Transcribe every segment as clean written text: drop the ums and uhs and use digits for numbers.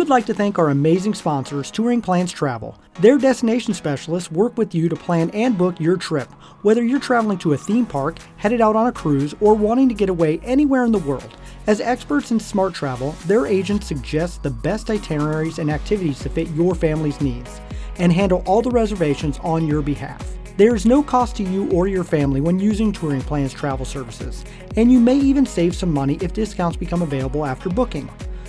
would like to thank our amazing sponsors, Touring Plans Travel. Their destination specialists work with you to plan and book your trip, whether you're traveling to a theme park, headed out on a cruise, or wanting to get away anywhere in the world. As experts in smart travel, their agents suggest the best itineraries and activities to fit your family's needs, and handle all the reservations on your behalf. There is no cost to you or your family when using Touring Plans Travel services, and you may even save some money if discounts become available after booking.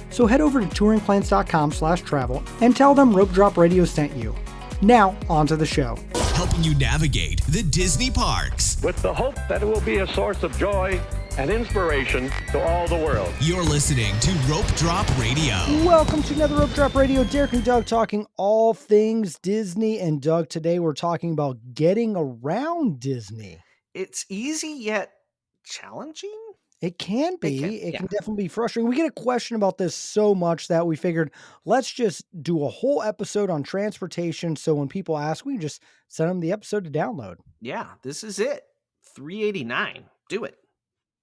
So head over to touringplans.com/travel and tell them Rope Drop Radio sent you. Now, on to the show. Helping you navigate the Disney parks, with the hope that it will be a source of joy and inspiration to all the world. You're listening to Rope Drop Radio. Welcome to another Rope Drop Radio. Derek and Doug talking all things Disney. And Doug, today we're talking about getting around Disney. It's easy yet challenging. It can be. It can definitely be frustrating. We get a question about this so much that we figured let's just do a whole episode on transportation. So when people ask, we can just send them the episode to download. Yeah, this is it. $3.89. Do it.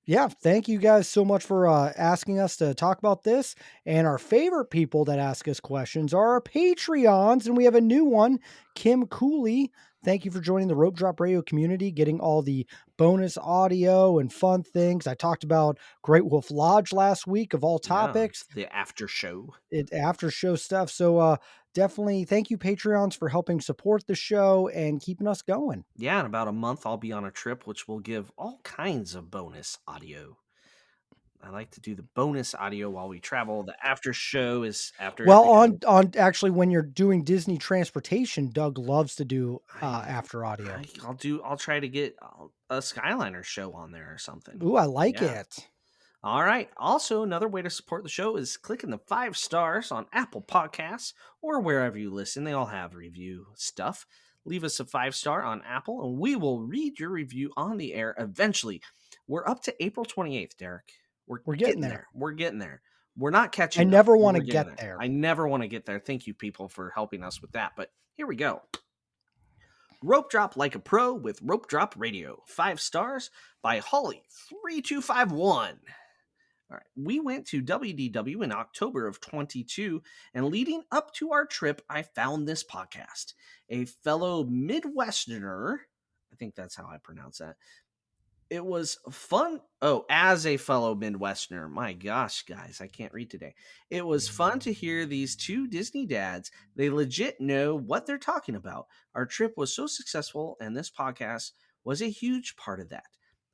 Yeah, thank you guys so much for asking us to talk about this. And our favorite people that ask us questions are our Patreons. And we have a new one, Kim Cooley. Thank you for joining the Rope Drop Radio community, getting all the bonus audio and fun things. I talked about Great Wolf Lodge last week of all topics. Yeah, the after show. After show stuff. So definitely thank you, Patreons, for helping support the show and keeping us going. Yeah, in about a month, I'll be on a trip, which will give all kinds of bonus audio. I like to do the bonus audio while we travel. The after show is after. Well, on actually, when you're doing Disney transportation, Doug loves to do after audio. I'll try to get a Skyliner show on there or something. Ooh, I like it. All right. Also, another way to support the show is clicking the 5 stars on Apple Podcasts or wherever you listen. They all have review stuff. Leave us a 5-star on Apple, and we will read your review on the air eventually. We're up to April 28th, Derek. We're getting there. We're getting there. We're not catching up. I never want to get there. I never want to get there. Thank you, people, for helping us with that. But here we go. Rope Drop Like a Pro with Rope Drop Radio. 5 stars by Holly3251. All right. We went to WDW in October of 22, and leading up to our trip, I found this podcast. A fellow Midwesterner, I think that's how I pronounce that. It was fun. Oh, as a fellow Midwesterner, my gosh, guys, I can't read today. It was fun to hear these 2 Disney dads. They legit know what they're talking about. Our trip was so successful, and this podcast was a huge part of that.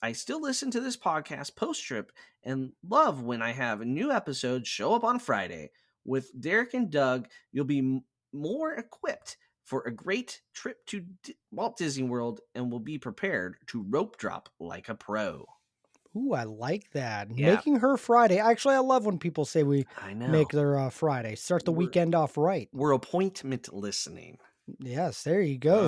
I still listen to this podcast post-trip and love when I have new episodes show up on Friday. With Derek and Doug, you'll be more equipped for a great trip to Walt Disney World and will be prepared to rope drop like a pro. Ooh, I like that. Yeah. Making her Friday. Actually, I love when people say we make their Friday. Start the weekend off right. We're appointment listening. Yes, there you go.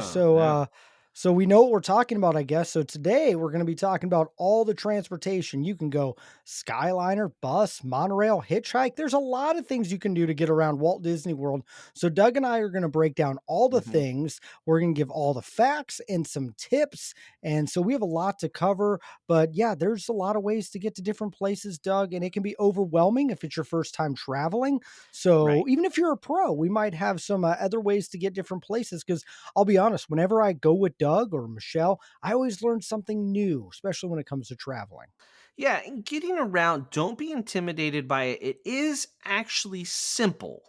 So we know what we're talking about, I guess. So today we're going to be talking about all the transportation. You can go Skyliner, bus, monorail, hitchhike. There's a lot of things you can do to get around Walt Disney World. So Doug and I are going to break down all the things. We're going to give all the facts and some tips. And so we have a lot to cover. But yeah, there's a lot of ways to get to different places, Doug. And it can be overwhelming if it's your first time traveling. So even if you're a pro, we might have some other ways to get different places. Because I'll be honest, whenever I go with Doug or Michelle, I always learn something new, especially when it comes to traveling. Yeah, and getting around, don't be intimidated by it. It is actually simple,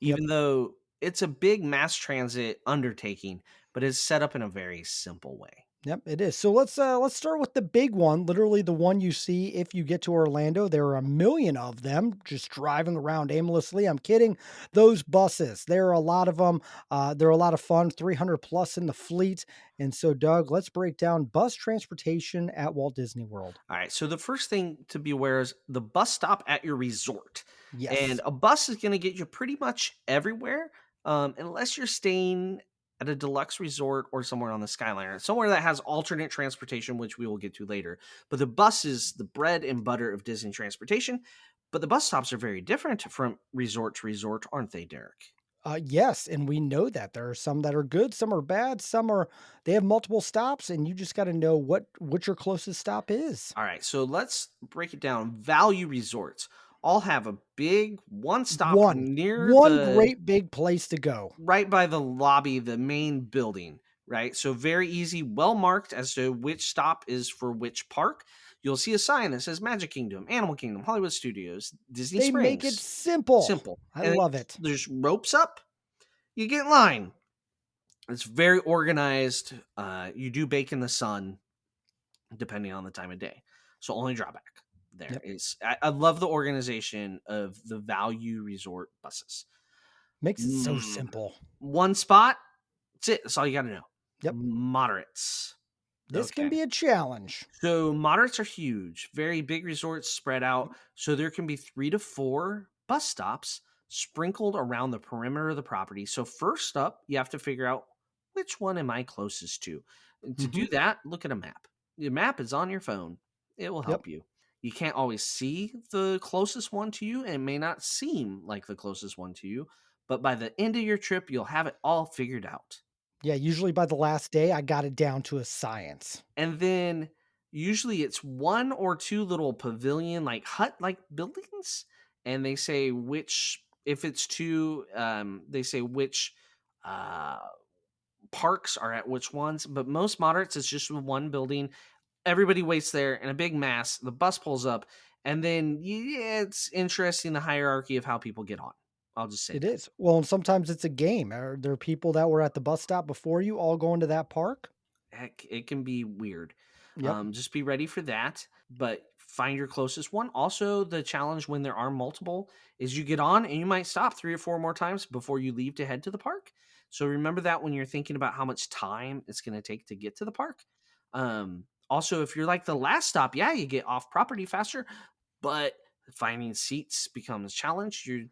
even though it's a big mass transit undertaking, but it's set up in a very simple way. Yep, it is. So let's start with the big one, literally the one you see if you get to Orlando. There are a million of them just driving around aimlessly. I'm kidding. Those buses, there are a lot of them. They're a lot of fun, 300 plus in the fleet. And so, Doug, let's break down bus transportation at Walt Disney World. All right. So the first thing to be aware is the bus stop at your resort. Yes. And a bus is going to get you pretty much everywhere, unless you're staying at a deluxe resort or somewhere on the Skyliner, somewhere that has alternate transportation, which we will get to later. But the bus is the bread and butter of Disney transportation. But the bus stops are very different from resort to resort, aren't they, Derek? Yes, and we know that there are some that are good, some are bad, they have multiple stops, and you just got to know what your closest stop is. All right, so let's break it down. Value resorts all have a big one stop One. near One the great big place to go. right by the lobby, the main building, right? So very easy, well marked as to which stop is for which park. You'll see a sign that says Magic Kingdom, Animal Kingdom, Hollywood Studios, Disney They make it Springs. simple. Simple. I And love it. there's ropes up. You get in line. It's very organized. You do bake in the sun, depending on the time of day. So only drawback there Yep. is I love the organization of the value resort buses. Makes it so Mm, simple. one spot. That's it. That's all you got to know. Yep. Moderates. This can Okay. be a challenge. So moderates are huge, very big resorts spread out. So there can be 3 to 4 bus stops sprinkled around the perimeter of the property. So first up, you have to figure out which one am I closest to. And to Hmm. do that, look at a map. Your map is on your phone. It will Yep. help you. You can't always see the closest one to you, and it may not seem like the closest one to you, but by the end of your trip, you'll have it all figured out. Yeah, usually by the last day, I got it down to a science. And then usually it's 1 or 2 little pavilion, like hut-like buildings, and they say which if it's 2, they say which, uh, parks are at which ones, but most moderates, it's just one building. Everybody waits there in a big mass, the bus pulls up, and then, yeah, it's interesting the hierarchy of how people get on. I'll just say It that. is. Well, and sometimes it's a game. Are there people that were at the bus stop before you all going to that park? Heck, it can be weird. Yep. Just be ready for that, but find your closest one. Also, the challenge when there are multiple is you get on and you might stop 3 or 4 more times before you leave to head to the park. So remember that when you're thinking about how much time it's going to take to get to the park. Also, if you're like the last stop, yeah, you get off property faster, but finding seats becomes a challenge. You're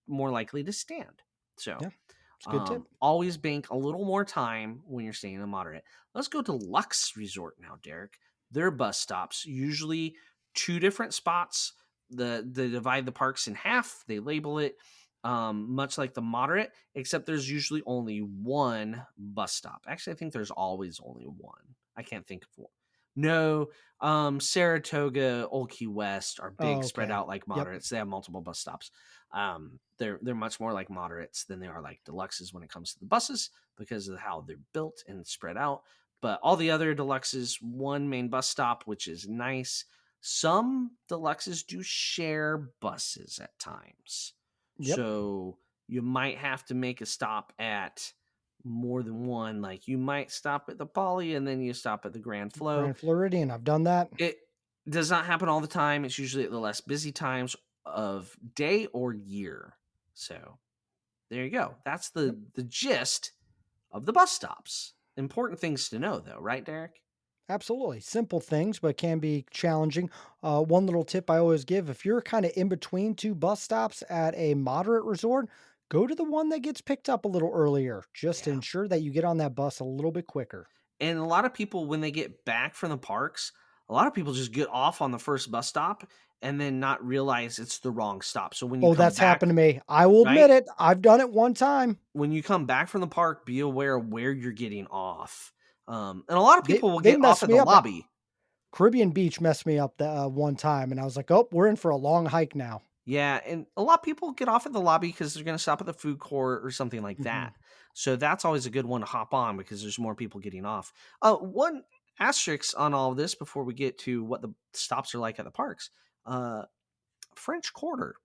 more likely to stand. So Yeah. It's a good tip. always bank a little more time when you're staying in a moderate. Let's go to Lux Resort now, Derek. Their bus stops, usually 2 different spots. They divide the parks in half. They label it much like the moderate, except there's usually only one bus stop. Actually, I think there's always only one. I can't think of one. No, Saratoga, Old Key West are big, Oh, spread okay. out like Yep. moderates. They have multiple bus stops. They're much more like moderates than they are like deluxes when it comes to the buses because of how they're built and spread out. But all the other deluxes, one main bus stop, which is nice. Some deluxes do share buses at times. Yep. So you might have to make a stop at more than one. Like you might stop at the Poly and then you stop at the Grand Flow. Grand Floridian. I've done that. It does not happen all the time. It's usually at the less busy times of day or year. So there you go. That's Yep. the gist of the bus stops. Important things to know though, right, Derek? Absolutely. Simple things, but can be challenging. One little tip I always give if you're kind of in between two bus stops at a moderate resort, go to the one that gets picked up a little earlier just to Yeah. ensure that you get on that bus a little bit quicker. And a lot of people when they get back from the parks, a lot of people just get off on the first bus stop and then not realize it's the wrong stop. So when you Oh, come that's back, happened to me. I will right? admit it. I've done it one time. When you come back from the park, be aware of where you're getting off. And a lot of They people will they get off messed at me the up. lobby. Caribbean Beach messed me up that one time, and I was like, "Oh, we're in for a long hike now." Yeah, and a lot of people get off at the lobby because they're going to stop at the food court or something like Mhm. that. So that's always a good one to hop on because there's more people getting off. One asterisk on all of this before we get to what the stops are like at the parks. Uh, French Quarter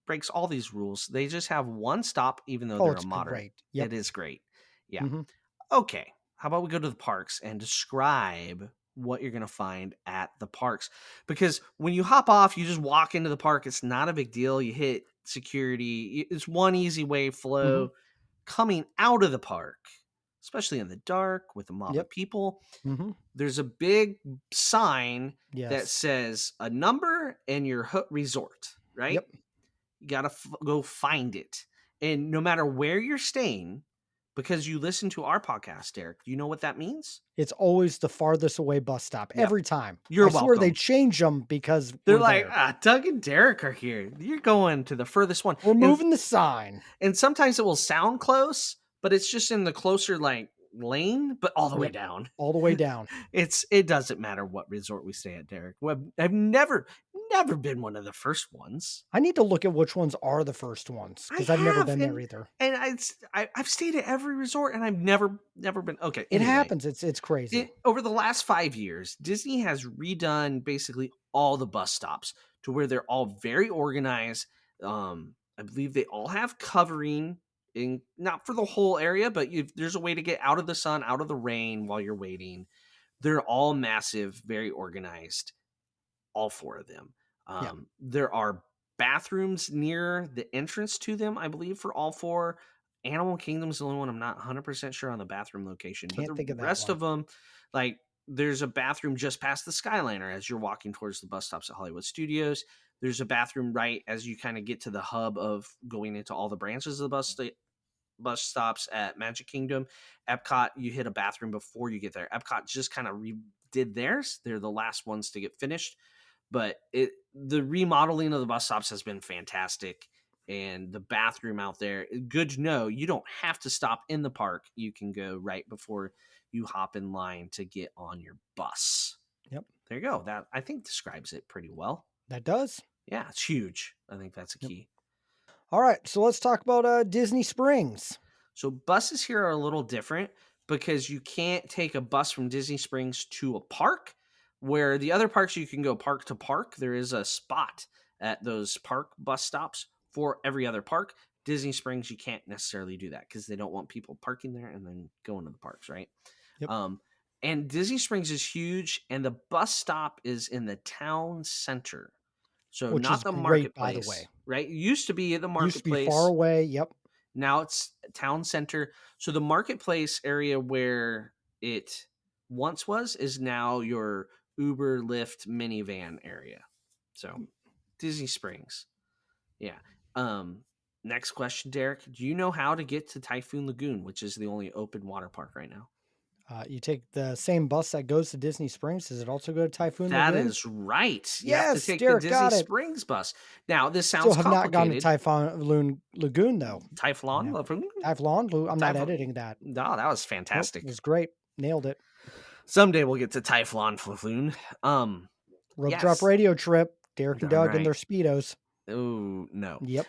breaks all these rules. They just have one stop, even though Oh, they're a it's moderate. great. Yep. It is great. Yeah. Mhm. Okay. How about we go to the parks and describe what you're going to find at the parks? Because when you hop off, you just walk into the park. It's not a big deal. You hit security. It's one easy way Mhm. flow. Coming out of the park, especially in the dark with a mob of Yep. people, Mhm. there's a big sign that Yes. says a number and your resort, right? Yep. You got to go find it. And no matter where you're staying, because you listen to our podcast, Derek, do you know what that means? It's always the farthest away bus stop Yep. every time. You're I swear they welcome. change them because They're we're like, there. Doug and Derek are here. You're going to the furthest one. We're moving the sign. And sometimes it will sound close, but it's just in the closer, like lane, but all the way Yep. down. All the way down. It doesn't matter what resort we stay at, Derek. I've never been one of the first ones. I need to look at which ones are the first ones I because I've never have, been there either. and I've stayed at every resort, and I've never been. Okay, It anyway, happens. It's crazy. over the last 5 years, Disney has redone basically all the bus stops to where they're all very organized. I believe they all have covering in not for the whole area, but there's a way to get out of the sun, out of the rain while you're waiting. They're all massive, very organized, all four of them. Yeah. There are bathrooms near the entrance to them, I believe, for all four. Animal Kingdom's the only one I'm not 100% sure on the bathroom location, but Can't the think of that rest one. of them, like there's a bathroom just past the Skyliner as you're walking towards the bus stops at Hollywood Studios. There's a bathroom right as you kind of get to the hub of going into all the branches of the bus stops at Magic Kingdom. Epcot, you hit a bathroom before you get there. Epcot just kind of redid theirs. They're the last ones to get finished, but the remodeling of the bus stops has been fantastic. And the bathroom out there, good to know. You don't have to stop in the park. You can go right before you hop in line to get on your bus. Yep. There you go. That I think describes it pretty well. That does. Yeah, it's huge. I think that's a key. All right. So let's talk about Disney Springs. So buses here are a little different because you can't take a bus from Disney Springs to a park, where the other parks you can go park to park. There is a spot at those park bus stops for every other park. Disney Springs, you can't necessarily do that because they don't want people parking there and then going to the parks, right? Yep. And Disney Springs is huge, and the bus stop is in the town center. So Which not is the great, by the marketplace, way. right? It used to be at the Used to be far marketplace. away. Yep. Now it's town center. So the marketplace area where it once was is now your Uber, Lyft minivan area. So Disney Springs. Yeah. Next question, Derek. Do you know how to get to Typhoon Lagoon, which is the only open water park right now? You take the same bus that goes to Disney Springs. Does it also go to Typhoon That Lagoon? is right. You have to Yes, take the Derek Disney got it. Springs bus. Now, this Still sounds have not gone to complicated. Typhoon Lagoon though. Typhoon? I'm not Typhoon. editing that. No, that was Nope, fantastic. it was great. Nailed it. Someday we'll get to Typhoon Lagoon. Rope Yes. drop radio trip. Derek and Darn Doug in their right. Speedos. Oh, no. Yep.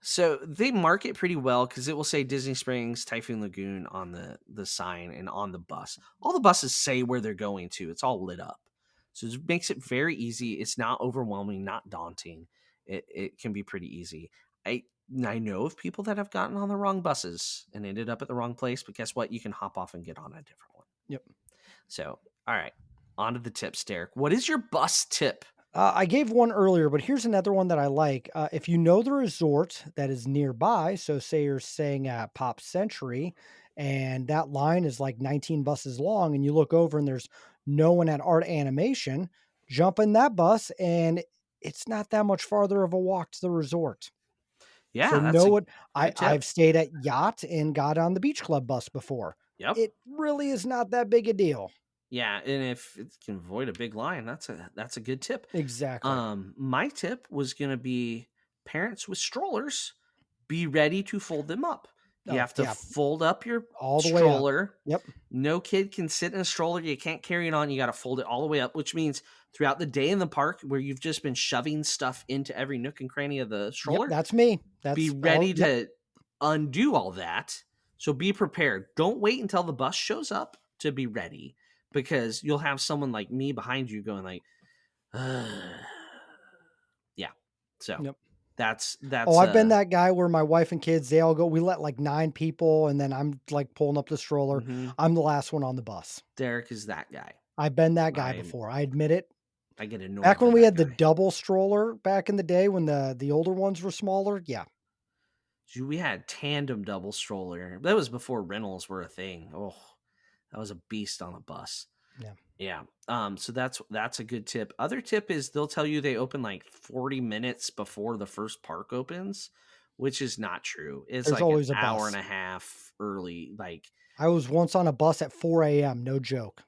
So they market pretty well because it will say Disney Springs, Typhoon Lagoon on the sign and on the bus. All the buses say where they're going to. It's all lit up. So it makes it very easy. It's not overwhelming, not daunting. It can be pretty easy. I know of people that have gotten on the wrong buses and ended up at the wrong place, but guess what? You can hop off and get on a different one. Yep. So, all right. On to the tips, Derek. What is your bus tip? I gave one earlier, but here's another one that I like. If you know the resort that is nearby, so say you're staying at Pop Century and that line is like 19 buses long, and you look over and there's no one at Art Animation, jump in that bus and it's not that much farther of a walk to the resort. Yeah, So that's know a what good tip. I've stayed at Yacht and got on the Beach Club bus before. Yep. It really is not that big a deal. Yeah, and if it can avoid a big line, that's a good tip. Exactly. My tip was gonna be parents with strollers, be ready to fold them up. You Oh, have to yeah. fold up your All the way up. stroller. Yep. No kid can sit in a stroller. You can't carry it on. You got to fold it all the way up, which means throughout the day in the park where you've just been shoving stuff into every nook and cranny of the stroller, Yep, that's me. be ready to undo all that. So be prepared. Don't wait until the bus shows up to be ready, because you'll have someone like me behind you going like, yeah. So Yep. that's I've been that guy where my wife and kids, they all go, we let like 9 people, and then I'm like pulling up the stroller. I'm the last one on the bus. Derek is that guy. I've been that guy before. I admit it. I get annoyed. Back when by we that had the guy. double stroller back in the day when the older ones were smaller. Yeah. We had tandem double stroller. That was before rentals were a thing. Oh, that was a beast on a bus. Yeah. Yeah. So that's a good tip. Other tip is they'll tell you they open like 40 minutes before the first park opens, which is not true. It's There's like always an a hour bus. and a half early. Like, I was once on a bus at 4 a.m. No joke.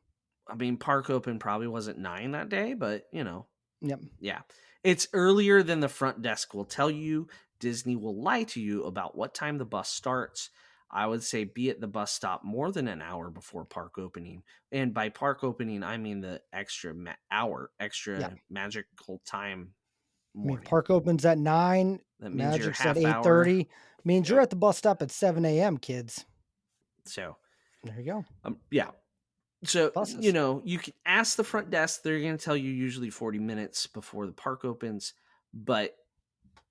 I mean, park open probably wasn't 9 that day, but you know. Yep. Yeah. It's earlier than the front desk will tell you. Disney will lie to you about what time the bus starts. I would say be at the bus stop more than an hour before park opening. And by park opening, I mean the Yeah. extra magical time I mean, morning. park opens at 9, That means your Magic's at half hour. 8:30. Means you're Yep. at the bus stop at 7 AM, kids. So, There you go. yeah. So, Buses. you can ask the front desk. They're going to tell you usually 40 minutes before the park opens, but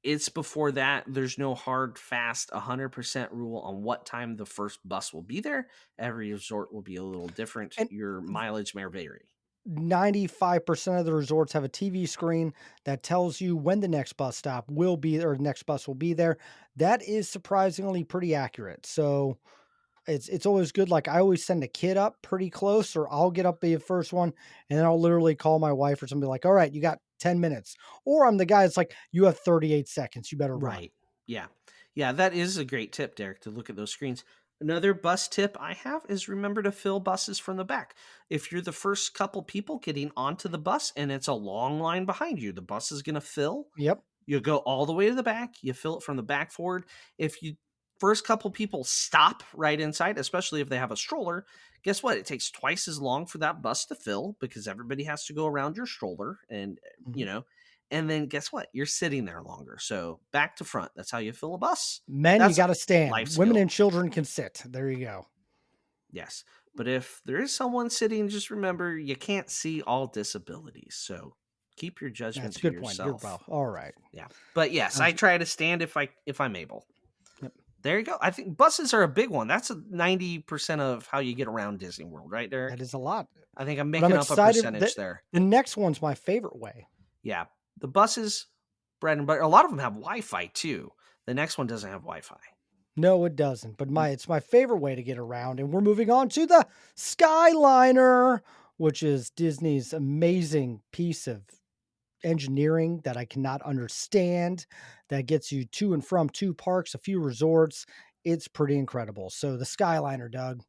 it's before that. There's no hard, fast, 100% rule on what time the first bus will be there. Every resort will be a little different. And Your mileage may vary. 95% of the resorts have a TV screen that tells you when the next bus stop will be or the next bus will be there. That is surprisingly pretty accurate. So it's always good. Like I always send a kid up pretty close, or I'll get up be the first one, and then I'll literally call my wife or somebody like, all right, you got 10 minutes. Or I'm the guy that's like, you have 38 seconds, you better run. Right. Yeah. Yeah, that is a great tip, Derek, to look at those screens. Another bus tip I have is remember to fill buses from the back. If you're the first couple people getting onto the bus and it's a long line behind you, the bus is going to fill. Yep. You go all the way to the back, you fill it from the back forward. If you first couple people stop right inside, especially if they have a stroller, guess what? It takes twice as long for that bus to fill because everybody has to go around your stroller and Mhm. and then guess what? You're sitting there longer. So back to front. That's how you fill a bus. Men, you That's a got to stand. life Women skill. and children can sit. There you go. Yes. But if there is someone sitting, just remember you can't see all disabilities. So keep your That's judgment a to good point. You're yourself. well. All right. Yeah. But yes, I Sounds try to stand if I'm able. Yep. There you go. I think buses are a big one. That's a 90% of how you get around Disney World, right, That Derek? is a lot. I think I'm But I'm making up a excited that percentage there. the next one's my favorite way. Yeah. The buses, bread and butter. A lot of them have Wi-Fi too. The next one doesn't have Wi-Fi. No, it doesn't. But it's my favorite way to get around. And we're moving on to the Skyliner, which is Disney's amazing piece of engineering that I cannot understand that gets you to and from two parks, a few resorts. It's pretty incredible. So the Skyliner, Doug.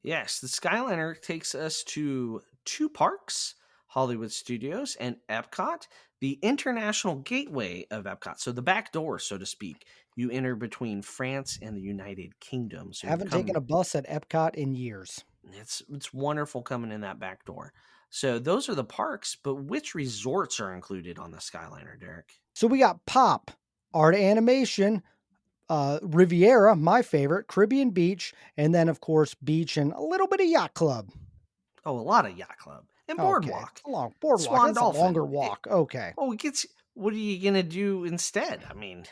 Yes, the Skyliner takes us to two parks, Hollywood Studios and Epcot, the international gateway of Epcot. So the back door, so to speak. You enter between France and the United Kingdom. So you Haven't taken come a bus at Epcot in years. it's wonderful coming in that back door. So those are the parks, but which resorts are included on the Skyliner, Derek? So we got Pop, Art Animation, Riviera, my favorite, Caribbean Beach, and then of course Beach and a little bit of Yacht Club. Oh, a lot of Yacht Club and Okay, Boardwalk, it's a long boardwalk. Swan That's a Dolphin. longer walk. Okay. It gets. What are you gonna do instead? I mean,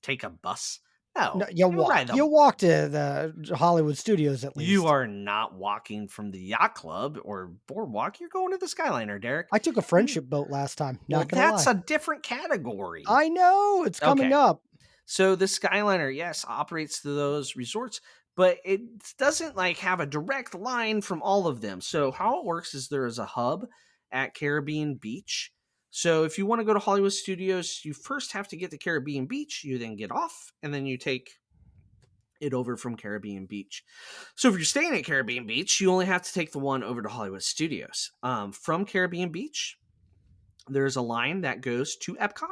take a bus? No, No, you you walk. ride You them. walk to the Hollywood Studios at You least. are not walking from the Yacht Club or Boardwalk. You're going to the Skyliner, Derek. I took a You, friendship boat last time. well, Not gonna that's lie. a different category. I know it's coming Okay. up. So the Skyliner, yes, operates to those resorts, but it doesn't like have a direct line from all of them. So how it works is there is a hub at Caribbean Beach. So if you want to go to Hollywood Studios, you first have to get to Caribbean Beach, you then get off, and then you take it over from Caribbean Beach. So if you're staying at Caribbean Beach, you only have to take the one over to Hollywood Studios. From Caribbean Beach, there's a line that goes to Epcot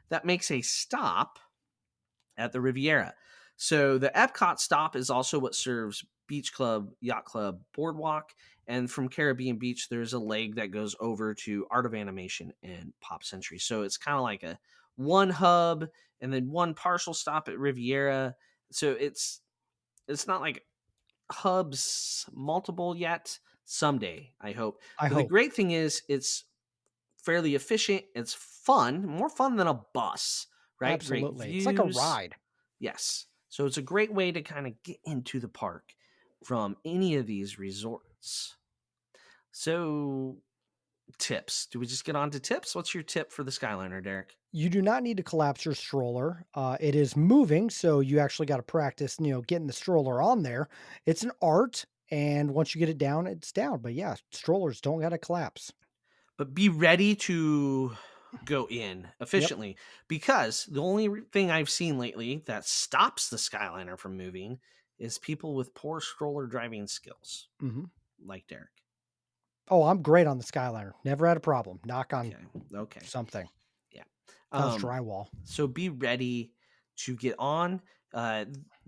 that makes a stop at the Riviera. So the Epcot stop is also what serves Beach Club, Yacht Club, Boardwalk. And from Caribbean Beach, there's a leg that goes over to Art of Animation and Pop Century. So it's kind of like a one hub and then one partial stop at Riviera. So it's not like hubs multiple yet. Someday, I hope. I But the hope. great thing is it's fairly efficient. It's fun, more fun than a bus, right? Great Absolutely. It's like a views. ride. Yes. So it's a great way to kind of get into the park from any of these resorts. So, tips. Do we just get on to tips? What's your tip for the Skyliner, Derek? You do not need to collapse your stroller. It is moving, so you actually got to practice, getting the stroller on there. It's an art, and once you get it down, it's down. But yeah, strollers don't got to collapse. But be ready to go in Yep. efficiently because the only thing I've seen lately that stops the Skyliner from moving is people with poor stroller driving skills, Hmm. like Derek. Oh, I'm great on the Skyliner. Never had a problem. Knock on Okay. Okay. something. Yeah. That was Um, drywall. so be ready to get on.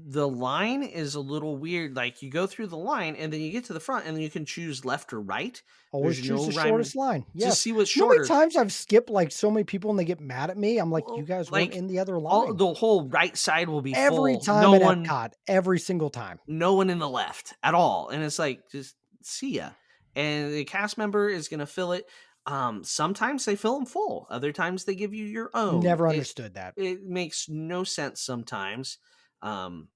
The line is a little weird. Like you go through the line and then you get to the front and then you can choose left or right. Always There's choose no the rhyme shortest line. to Yes. see what's You know how many shorter. times I've skipped like so many people and they get mad at me? I'm like, you Well, guys weren't like in the other all line. the whole right side will be Every full. time at Epcot, every single time. No one in the left at all. And it's like, just see ya. And the cast member is going to fill it. Sometimes they fill them full. Other times they give you your own. Never It understood that. it makes no sense sometimes. Um,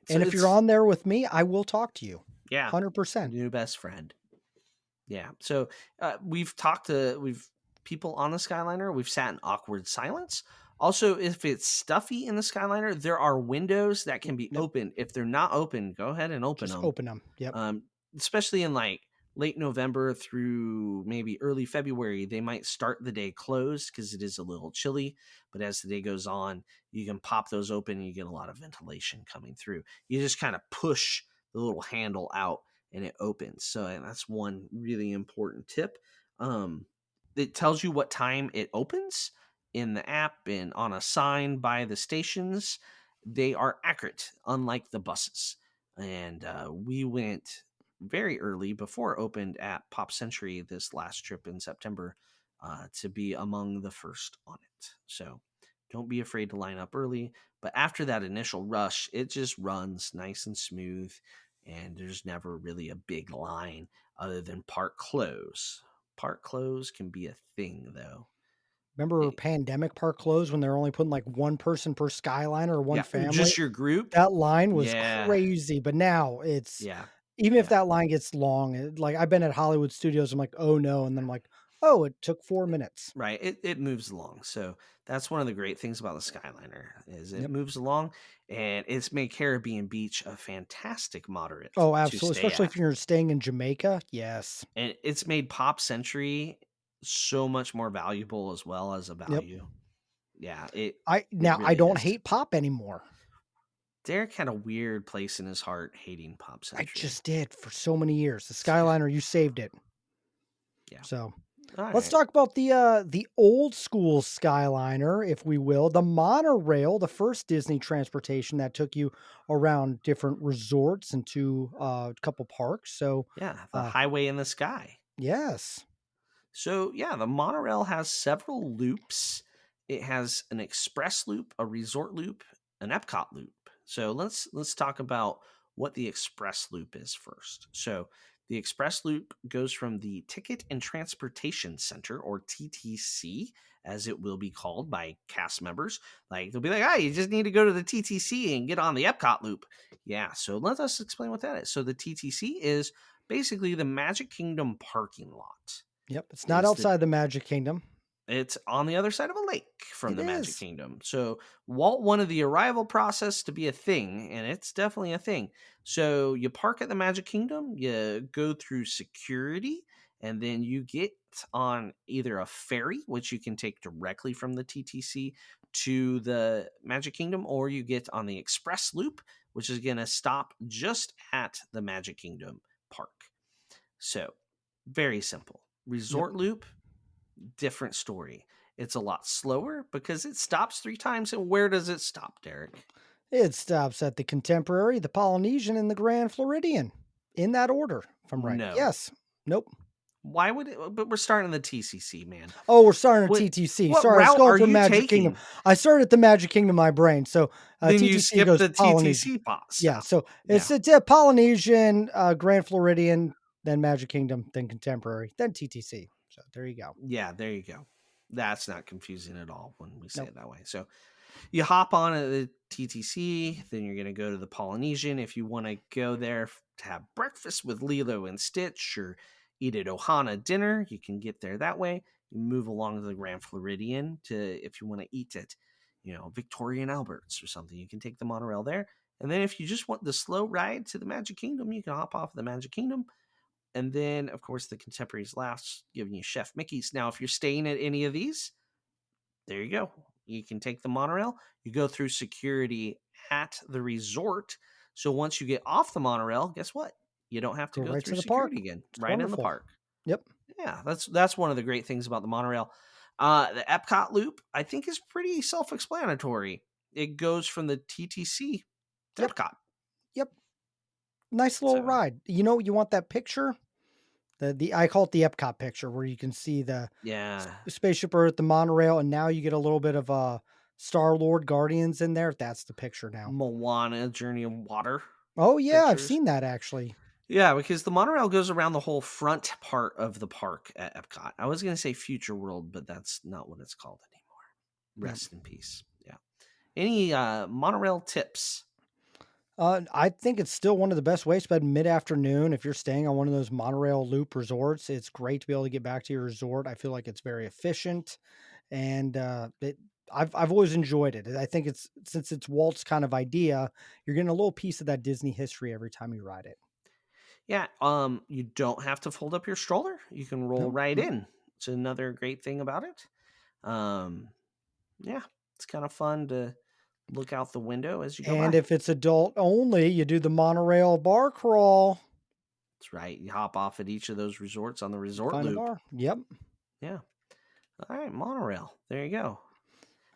so And if you're it's on there with me, I will talk to you. yeah, 100%. new best friend. Yeah. So we've people on the Skyliner. We've sat in awkward silence. Also, if it's stuffy in the Skyliner, there are windows that can be Yep. opened. If they're not open, go ahead and open Just them. open them. Yep. Especially in like late November through maybe early February, they might start the day closed because it is a little chilly. But as the day goes on, you can pop those open and you get a lot of ventilation coming through. You just kind of push the little handle out and it opens. So that's one really important tip. It tells you what time it opens in the app and on a sign by the stations. They are accurate, unlike the buses. And we went very early before it opened at Pop Century this last trip in September to be among the first on it. So don't be afraid to line up early. But after that initial rush, it just runs nice and smooth. And there's never really a big line other than park close. Park close can be a thing, though. Remember It- pandemic park closed when they're only putting like one person per Skyliner or one yeah, family? just your group. That line was Yeah, crazy, but now it's yeah, even if yeah. that line gets long, like I've been at Hollywood Studios, I'm like, "Oh no," and then I'm like, "Oh, it took 4 minutes." Right. It moves along. So that's one of the great things about the Skyliner is it Yep. moves along and it's made Caribbean Beach a fantastic moderate Oh, to absolutely, stay especially at. if you're staying in Jamaica. Yes. And it's made Pop Century so much more valuable as well as a Yep. value. Yeah, it I it now I really don't is. hate pop anymore. Derek had a weird place in his heart hating Pop I Century. just did for so many years. The Skyliner, you saved it. Yeah. So, All let's right. talk about the old school Skyliner, if we will. The monorail, the first Disney transportation that took you around different resorts and to a couple parks. So, Yeah, the uh, highway in the sky. yes. So, yeah, the monorail has several loops. It has an express loop, a resort loop, an Epcot loop. So, let's talk about what the express loop is first. So, the express loop goes from the Ticket and Transportation Center, or TTC, as it will be called by cast members. Like they'll be like, "Ah, you just need to go to the TTC and get on the Epcot loop." Yeah, so let us explain what that is. So, the TTC is basically the Magic Kingdom parking lot. Yep. It's not Is the outside the Magic Kingdom. It's on the other side of a lake from It the Magic is. Kingdom. So Walt wanted the arrival process to be a thing, and it's definitely a thing. So you park at the Magic Kingdom, you go through security, and then you get on either a ferry, which you can take directly from the TTC to the Magic Kingdom, or you get on the Express Loop, which is going to stop just at the Magic Kingdom park. So very simple. Yep. Resort Loop, different story. It's a lot slower because it stops 3 times. And where does it stop, Derek? It stops at the Contemporary, the Polynesian, and the Grand Floridian. In that order, if I'm right. No. Yes. Nope. Why would it? But we're starting the TCC, man. Oh, we're starting at What TTC. what Sorry, I was route going are for you Magic Kingdom. taking? I started at the Magic Kingdom, my brain. So Then you TTC skip goes the Polynesian. TTC Yeah. stop. So Yeah. it's Polynesian, Grand Floridian, then Magic Kingdom, then Contemporary, then TTC. So there you go. Yeah, there you go. That's not confusing at all when we say Nope. it that way. So you hop on at the TTC, then you're going to go to the Polynesian if you want to go there to have breakfast with Lilo and Stitch or eat at Ohana dinner. You can get there that way. You move along to the Grand Floridian to if you want to eat at, Victoria and Albert's or something. You can take the monorail there. And then if you just want the slow ride to the Magic Kingdom, you can hop off the Magic Kingdom. And then, of course, the Contemporaries last, giving you Chef Mickey's. Now, if you're staying at any of these, there you go. You can take the monorail. You go through security at the resort. So once you get off the monorail, guess what? You don't have to Go go right through to the park. security again. It's Right in the wonderful. park. Yep. Yeah, that's one of the great things about the monorail. The Epcot loop, I think, is pretty self-explanatory. it goes from the TTC to Yep. Epcot. Yep. Nice little So ride. You want that picture? The I call it the Epcot picture where you can see the yeah, spaceship Earth, the monorail, and now you get a little bit of Star-Lord Guardians in there. That's the picture now. Moana Journey of Water Oh yeah, I've pictures. seen that actually. Yeah, because the monorail goes around the whole front part of the park at Epcot. I was going to say Future World, but that's not what it's called anymore. Yep. Rest in peace. Yeah. Any monorail tips? I think it's still one of the best ways to spend mid-afternoon if you're staying on one of those monorail loop resorts. It's great to be able to get back to your resort. I feel like it's very efficient, and I've always enjoyed it. I think it's since it's Walt's kind of idea, you're getting a little piece of that Disney history every time you ride it. Yeah, you don't have to fold up your stroller. You can roll No, right mm, in. It's another great thing about it. Um, yeah, it's kind of fun to look out the window as you go and by. if it's adult only, you do the monorail bar crawl. That's right. You hop off at each of those resorts on the resort Find a loop. bar. Yep. Yeah. All right, monorail. There you go.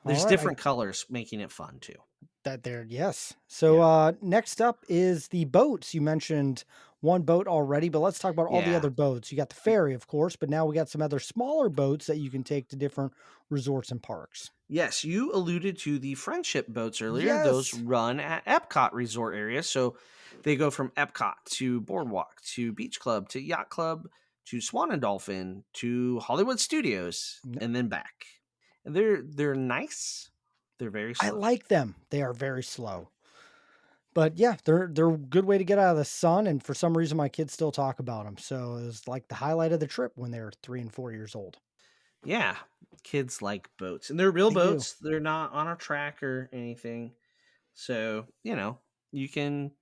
All There's right. different colors making it fun too. That there, yes. So Yeah. next up is the boats. You mentioned one boat already, but let's talk about all the Yeah. other boats. You got the ferry, of course, but now we got some other smaller boats that you can take to different resorts and parks. Yes, you alluded to the friendship boats earlier. Those Yes. run at Epcot resort area. So they go from Epcot to Boardwalk to Beach Club to Yacht Club to Swan and Dolphin to Hollywood Studios N- and then back. And they're nice. They're very I slow. like them. They are very slow. But yeah, they're a good way to get out of the sun, and for some reason my kids still talk about them. So it was like the highlight of the trip when they were 3 and 4 years old. Yeah, kids like boats. And they're real They do. boats. They're not on a track or anything. So, you can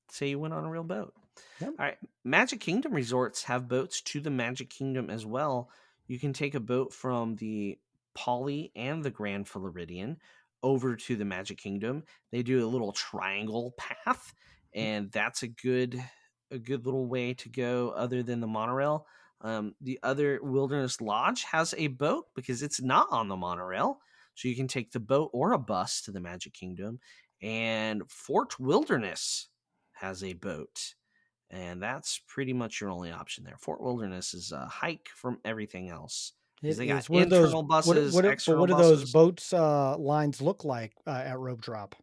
say you went on a real boat. Yep. All right. Magic Kingdom resorts have boats to the Magic Kingdom as well. You can take a boat from the Poly and the Grand Floridian over to the Magic Kingdom. They do a little triangle path, and that's a good little way to go other than the monorail. The other Wilderness Lodge has a boat because it's not on the monorail. So you can take the boat or a bus to the Magic Kingdom. And Fort Wilderness has a boat. And that's pretty much your only option there. Fort Wilderness is a hike from everything else because It they got is. What are those? internal buses, But external what do those buses. boats lines look like at rope drop?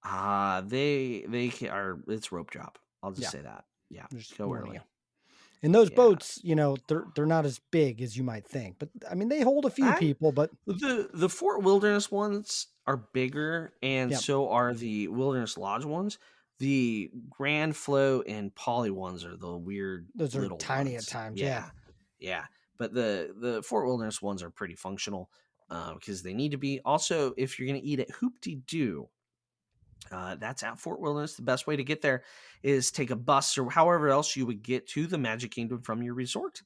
They are it's rope drop. I'll just Yeah, say that. Yeah, just go warning you. early. And those Yeah, boats, they're not as big as you might think, but I mean they hold a few I people. But the Fort Wilderness ones are bigger, and yeah, so are the Wilderness Lodge ones. The Grand Flow and Poly ones are the weird those are little tiny at ones. times. Yeah, Yeah, yeah. But the Fort Wilderness ones are pretty functional because they need to be. Also, if you're going to eat at Hoop-Dee Doo, that's at Fort Wilderness. The best way to get there is take a bus or however else you would get to the Magic Kingdom from your resort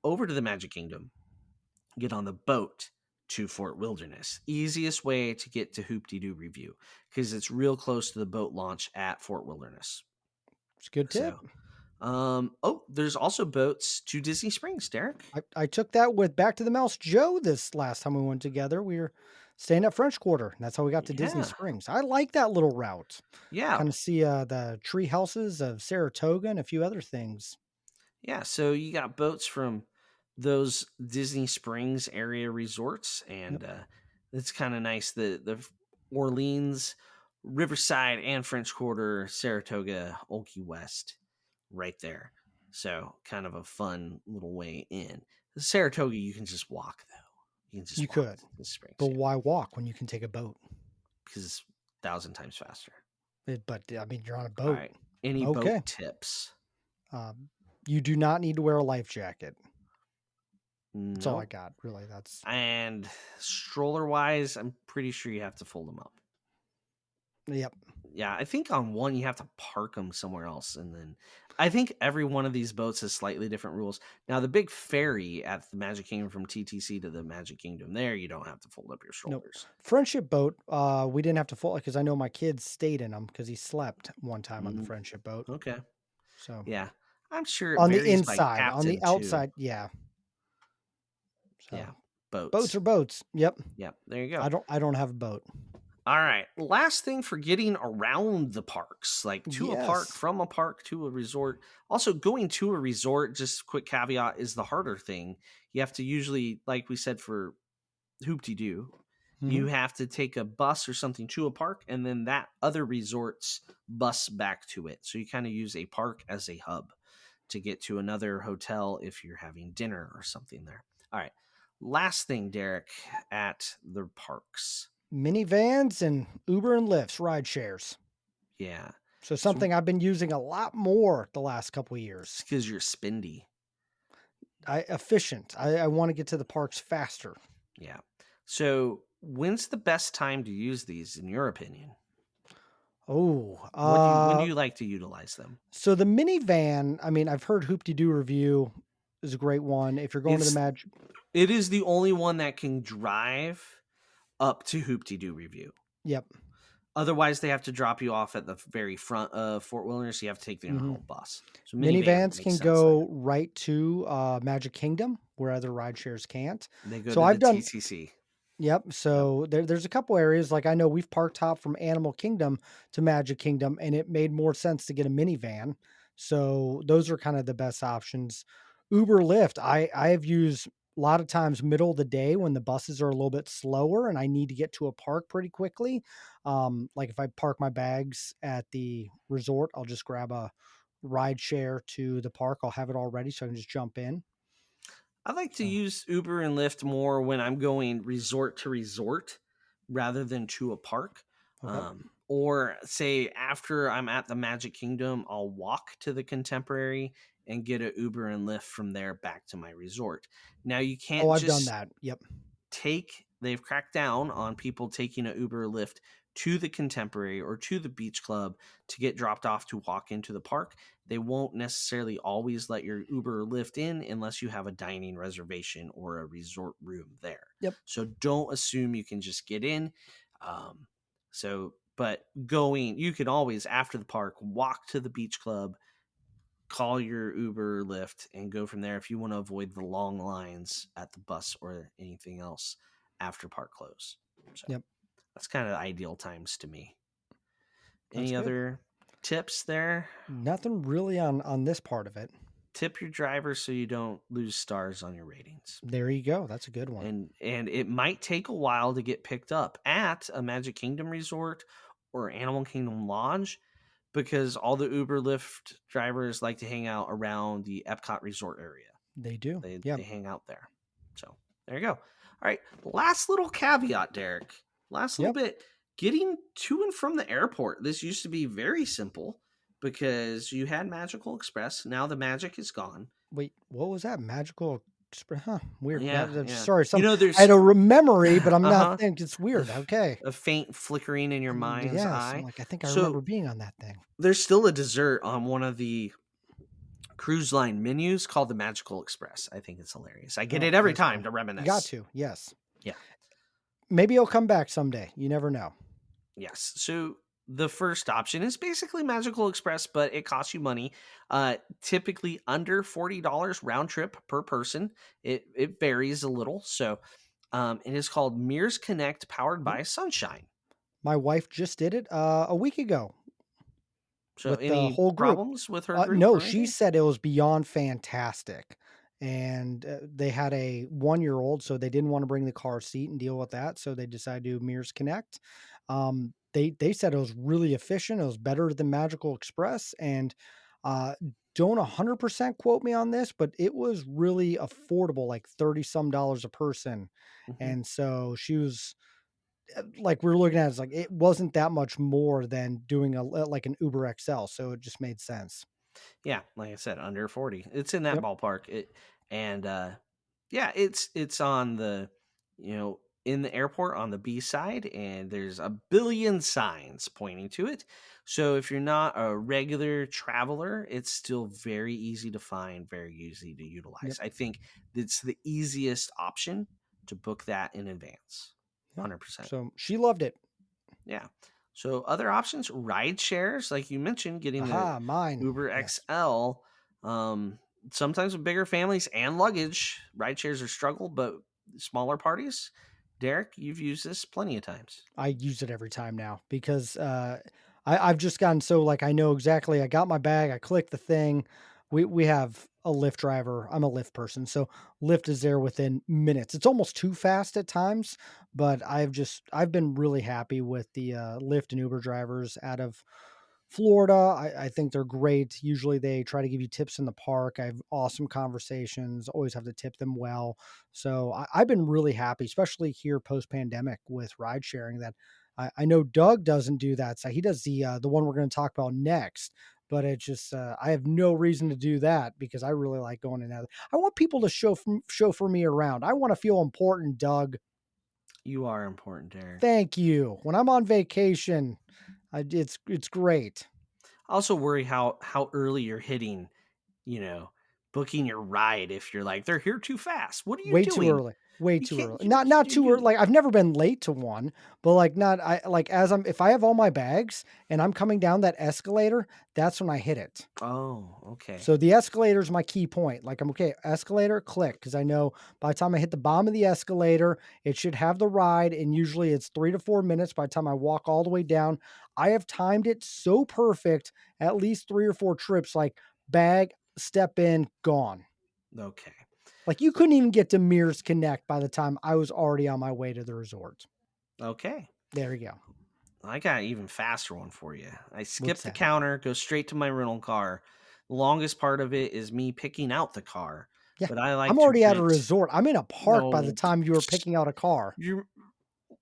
over to the Magic Kingdom. Get on the boat to Fort Wilderness. Easiest way to get to Hoop-Dee-Doo Review because it's real close to the boat launch at Fort Wilderness. it's a good tip. So, there's also boats to Disney Springs, Derek. I took that with Back to the Mouse Joe this last time we went together. We were staying at French Quarter, and that's how we got to Disney Yeah, Springs. I like that little route. yeah, Kind of see the tree houses of Saratoga and a few other things. yeah. So you got boats from those Disney Springs area resorts, Yep. and it's kind of nice. The Orleans, Riverside, and French Quarter, Saratoga, Old Key West, right there. So kind of a fun little way in. Saratoga, you can just walk though. You can You just walk could, to the Springs, but yeah, why walk when you can take a boat? because it's 1,000 times faster. But I mean, you're on a All boat. right. Any Okay. boat tips? Um, you do not need to wear a life jacket. That's all I Nope. got. Really, that's And stroller wise, I'm pretty sure you have to fold them up. yep. Yeah, I think on one you have to park them somewhere else, and then I think every one of these boats has slightly different rules. Now, the big ferry at the Magic Kingdom from TTC to the Magic Kingdom, there you don't have to fold up your Nope. strollers. Friendship boat. We didn't have to fold because I know my kids stayed in them because he slept one time on the Mm, friendship boat. okay, So yeah, I'm sure it on the varies by inside, on the captain too. outside, yeah. So Yeah, boats boats. are boats. Yep. Yep, there you go. I don't have a boat. All right. Last thing for getting around the parks, like to a park, Yes. from a park to a resort. Also, going to a resort, just quick caveat, is the harder thing. You have to usually, like we said for Hoopty Doo, Mhm. you have to take a bus or something to a park and then that other resort's bus back to it. So you kind of use a park as a hub to get to another hotel if you're having dinner or something there. All right. Last thing, Derek, at the parks. Minivans and Uber and Lyft's ride shares. Yeah. So So something I've been using a lot more the last couple of it's years. because you're spendy. Efficient. I want to get to the parks faster. Yeah. So when's the best time to use these, in your opinion? Oh, When do you like to utilize them? so the minivan, I mean, I've heard Hoopty Doo review is a great one. If you're going to the It's Magic, it is the only one that can drive up to Hoopty Doo review. yep. Otherwise, they have to drop you off at the very front of Fort Wilderness. So you have to take the hmm internal bus. So minivan Minivans makes can sense there. go right to Magic Kingdom where other ride shares can't. They go So to the I've done, TCC. yep. Yep. So there's a couple areas like I know we've parked hop from Animal Kingdom to Magic Kingdom, and it made more sense to get a minivan. So those are kind of the best options. Uber, Lyft, I have used a lot of times middle of the day when the buses are a little bit slower and I need to get to a park pretty quickly. Like if I park my bags at the resort, I'll just grab a ride share to the park. I'll have it all ready so I can just jump in. I like to So use Uber and Lyft more when I'm going resort to resort rather than to a park. okay. Or say after I'm at the Magic Kingdom, I'll walk to the Contemporary and get a Uber and Lyft from there back to my resort. Now you Oh, can't I've done just that. Yep. they've cracked down on people taking an Uber or Lyft to the Contemporary or to the beach club to get dropped off to walk into the park. They won't necessarily always let your Uber or Lyft in unless you have a dining reservation or a resort room there. Yep. So don't assume you can just get in. But you can always, after the park, walk to the beach club, call your Uber or Lyft, and go from there if you want to avoid the long lines at the bus or anything else after park close. So Yep. that's kind of ideal times to me. That's Any good. other tips there? Nothing really on this part of it. Tip your driver so you don't lose stars on your ratings. There you go. That's a good one. And it might take a while to get picked up at a Magic Kingdom resort or Animal Kingdom Lodge because all the Uber Lyft drivers like to hang out around the Epcot resort area. They do. They Yep. hang out there. So there you go. All right. Last little caveat, Derek. Last little Yep. bit. Getting to and from the airport. This used to be very simple because you had Magical Express. Now the magic is gone. Wait, what was that? Magical Huh. Weird. Yeah, yeah. Sorry. I There's had a memory, but I'm not uh-huh. thinking it's weird. Okay. A faint flickering in your mind's Yes. I'm eye. like, I think I remember So being on that thing. there's still a dessert on one of the cruise line menus called the Magical Express. I think it's hilarious. I get Oh, it every that's time funny. to You got reminisce. to. Yes. Yeah. Maybe he'll come back someday. You never know. Yes. So the first option is basically Magical Express, but it costs you money. Typically under $40 round trip per person. It varies a little. So it is called Mears Connect powered Yep. by Sunshine. My wife just did it a week ago So with the any whole group. problems with her group No, or she anything? said it was beyond fantastic. And they had a 1-year-old, so they didn't want to bring the car seat and deal with that. So they decided to do Mears Connect. They said it was really efficient. It was better than Magical Express. And uh, don't 100% quote me on this, but it was really affordable, like 30 some dollars a person. Mhm. And so she was like, we're looking at it, it's like it wasn't that much more than doing like an Uber XL. So it just made sense. Yeah, like I said, under 40. It's in that Yep. ballpark. And yeah, it's on the in the airport on the B side and there's a billion signs pointing to it. So if you're not a regular traveler, it's still very easy to find, very easy to Yep. utilize. I think it's the easiest option to book that in advance. Yeah. 100%. So she loved it. Yeah. So other options, ride shares, like you mentioned, getting the Aha, mine. Uber Yes. XL. Sometimes with bigger families and luggage, ride shares are struggle, but smaller parties, Derek, you've used this plenty of times. I use it every time now because I've just gotten so like I know exactly. I got my bag. I click the thing. We have a Lyft driver. I'm a Lyft person, so Lyft is there within minutes. It's almost too fast at times, but I've been really happy with the Lyft and Uber drivers out of Florida. I think they're great. Usually they try to give you tips in the park. I have awesome conversations. Always have to tip them well. So I've been really happy, especially here post pandemic with ride sharing. That I know Doug doesn't do that. So he does the one we're going to talk about next. But it's just I have no reason to do that because I really like going in there. I want people to chauffeur me around. I want to feel important, Doug. You are important, Derek. Thank you. When I'm on vacation, it's great. I also worry how early you're hitting, you know, booking your ride if you're like, they're here too fast. What are you Way too doing? early. Way You too can't early. you Not you not do too early. you. Like I've never been late to one, but like not I like as I'm if I have all my bags and I'm coming down that escalator, that's when I hit it. Oh, okay. So the escalator is my key point. Like I'm okay, escalator, click, because I know by the time I hit the bottom of the escalator, it should have the ride, and usually it's 3 to 4 minutes by the time I walk all the way down. I have timed it so perfect, at least 3 or 4 trips, like bag, step in, gone. Okay. Like, you couldn't even get to Mears Connect by the time I was already on my way to the resort. Okay. There you go. I got an even faster one for you. I skip What's the that? counter, go straight to my rental car. The longest part of it is me picking out the car, Yeah. but I like I'm to already at a rent. resort. I'm in a park by the No, time you were picking out a car. you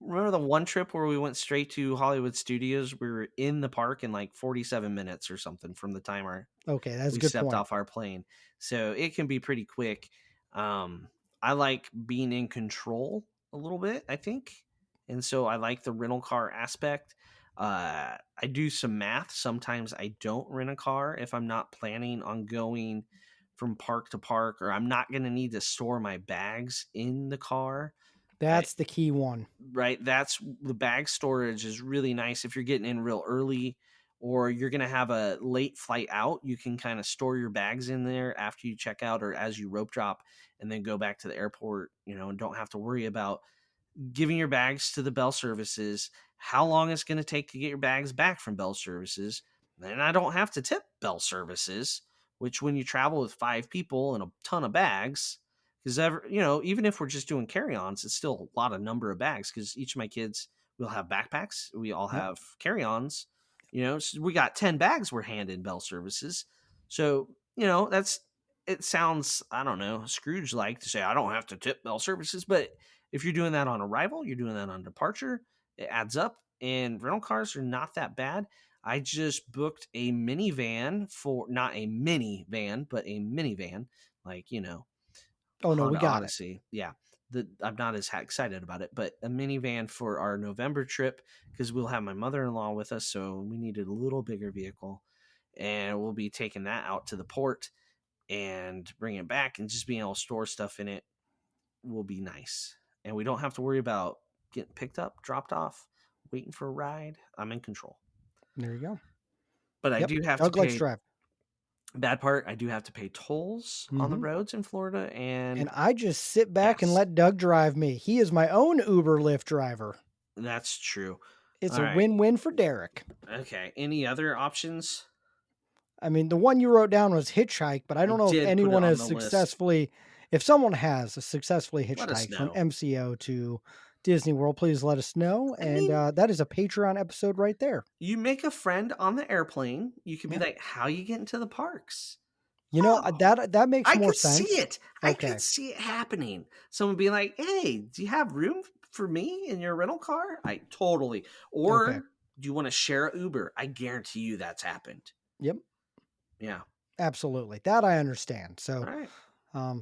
remember the one trip where we went straight to Hollywood Studios? We were in the park in like 47 minutes or something from the time Okay, that's a we good stepped point. off our plane. So it can be pretty quick. Um, I like being in control a little bit, I think. And so I like the rental car aspect. I do some math. Sometimes I don't rent a car if I'm not planning on going from park to park, or I'm not going to need to store my bags in the car. I, That's the key one. right, that's the bag storage is really nice if you're getting in real early or you're going to have a late flight out. You can kind of store your bags in there after you check out or as you rope drop and then go back to the airport, and don't have to worry about giving your bags to the bell services, how long it's going to take to get your bags back from bell services. Then I don't have to tip bell services, which when you travel with 5 people and a ton of bags, because even if we're just doing carry-ons, it's still a lot of number of bags because each of my kids will have backpacks. We all Yep. have carry-ons. So we got 10 bags we're handing bell services. So, that's it sounds, I don't know, Scrooge like to say I don't have to tip bell services, but if you're doing that on arrival, you're doing that on departure, it adds up. And rental cars are not that bad. I just booked a minivan for not a minivan, but a minivan, like, Oh, no, we Honda got it. Odyssey. Yeah. I'm not as excited about it, but a minivan for our November trip because we'll have my mother in law with us. So we needed a little bigger vehicle. And we'll be taking that out to the port and bringing it back and just being able to store stuff in it will be nice. And we don't have to worry about getting picked up, dropped off, waiting for a ride. I'm in control. There you go. But I Yep. do have to Doug likes pay drive. bad part, I do have to pay tolls on the Mhm. roads in Florida And and I just sit back and gas. let Doug drive me. He is my own Uber Lyft driver. That's true. It's All a right. win-win for Derek. Okay. Any other options? I mean, the one you wrote down was hitchhike, but I I don't know if did put it anyone on has the list. successfully if someone has successfully Let us hitchhiked from know. MCO to Disney World, please let us know. I And mean, that is a Patreon episode right there. you make a friend on the airplane. You could be Yeah. like, how you get into the parks? Oh, That makes I more could see sense. it. I could Okay. see it happening. Someone being like, "Hey, do you have room for me in your rental car?" I totally. Okay. Or do you want to share a Uber? I guarantee you that's happened. Yep. Yeah. Absolutely. That I understand. So, All right.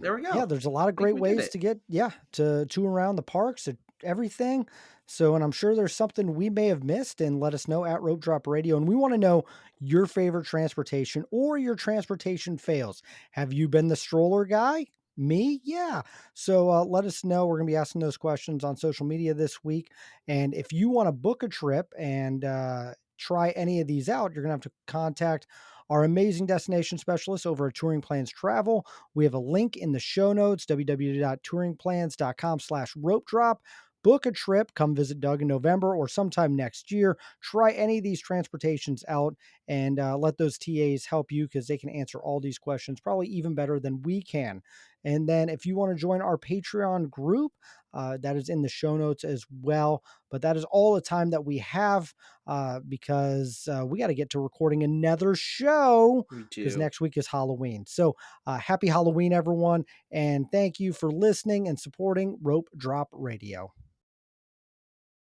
There we yeah, go. there's a lot of I think great we did ways it. to get, yeah, to around the parks and everything. So, and I'm sure there's something we may have missed, and let us know at Rope Drop Radio. And we want to know your favorite transportation or your transportation fails. Have you been the stroller guy? Me? Yeah. So let us know. We're going to be asking those questions on social media this week. And if you want to book a trip and try any of these out, you're going to have to contact our amazing destination specialists over at Touring Plans Travel. We have a link in the show notes, www.touringplans.com/rope drop. book a trip, come visit Doug in November or sometime next year. Try any of these transportations out and let those TAs help you because they can answer all these questions probably even better than we can. And then if you want to join our Patreon group, that is in the show notes as well. But that is all the time that we have because we got to get to recording another show We because do. next week is Halloween. So happy Halloween, everyone. And thank you for listening and supporting Rope Drop Radio.